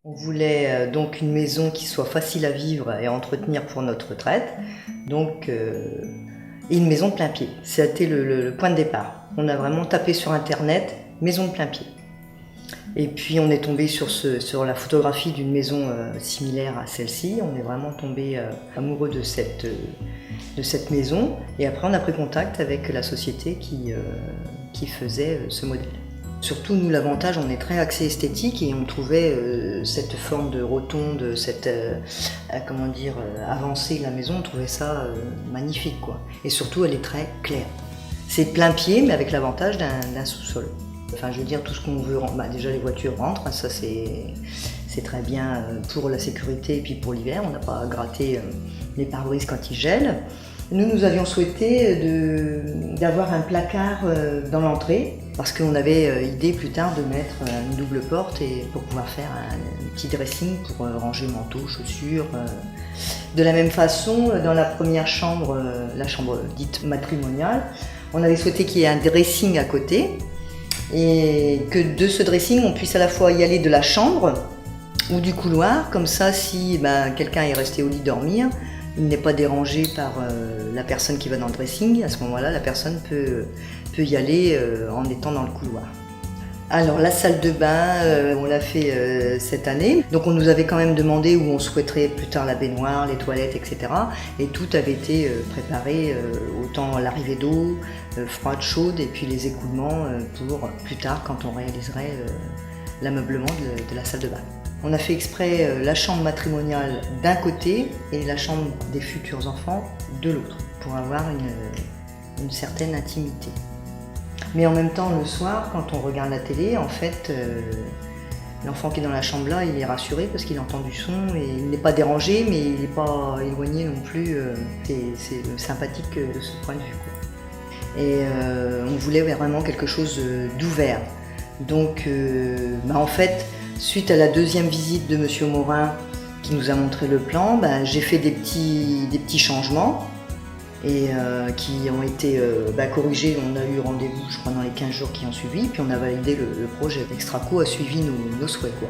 On voulait donc une maison qui soit facile à vivre et à entretenir pour notre retraite, donc et une maison de plein pied. C'était le point de départ. On a vraiment tapé sur internet, maison de plein pied. Et puis on est tombé sur la photographie d'une maison similaire à celle-ci. On est vraiment tombé amoureux de cette maison. Et après on a pris contact avec la société qui faisait ce modèle. Surtout nous, l'avantage, on est très axé esthétique et on trouvait cette forme de rotonde, cette avancée de la maison, on trouvait ça magnifique, quoi. Et surtout elle est très claire. C'est plein pied mais avec l'avantage d'un sous-sol. Enfin, je veux dire, tout ce qu'on veut, déjà les voitures rentrent, ça c'est très bien pour la sécurité et puis pour l'hiver, on n'a pas à gratter les pare-brises quand ils gèlent. Nous avions souhaité d'avoir un placard dans l'entrée parce qu'on avait idée plus tard de mettre une double porte et pour pouvoir faire un petit dressing pour ranger manteaux, chaussures. De la même façon, dans la première chambre, la chambre dite matrimoniale, on avait souhaité qu'il y ait un dressing à côté et que de ce dressing, on puisse à la fois y aller de la chambre ou du couloir, comme ça si quelqu'un est resté au lit dormir, il n'est pas dérangé par la personne qui va dans le dressing. À ce moment-là, la personne peut y aller en étant dans le couloir. Alors la salle de bain, on l'a fait cette année. Donc on nous avait quand même demandé où on souhaiterait plus tard la baignoire, les toilettes, etc. Et tout avait été préparé, autant l'arrivée d'eau, froide, chaude, et puis les écoulements pour plus tard quand on réaliserait l'ameublement de la salle de bain. On a fait exprès la chambre matrimoniale d'un côté et la chambre des futurs enfants de l'autre, pour avoir une certaine intimité. Mais en même temps, le soir, quand on regarde la télé, en fait, l'enfant qui est dans la chambre là, il est rassuré parce qu'il entend du son et il n'est pas dérangé, mais il n'est pas éloigné non plus. C'est sympathique de ce point de vue, quoi. Et on voulait vraiment quelque chose d'ouvert. Donc, en fait, suite à la deuxième visite de Monsieur Morin qui nous a montré le plan, j'ai fait des petits changements et qui ont été corrigés. On a eu rendez-vous, je crois, dans les 15 jours qui ont suivi, puis on a validé le projet. Extraco a suivi nos souhaits, quoi.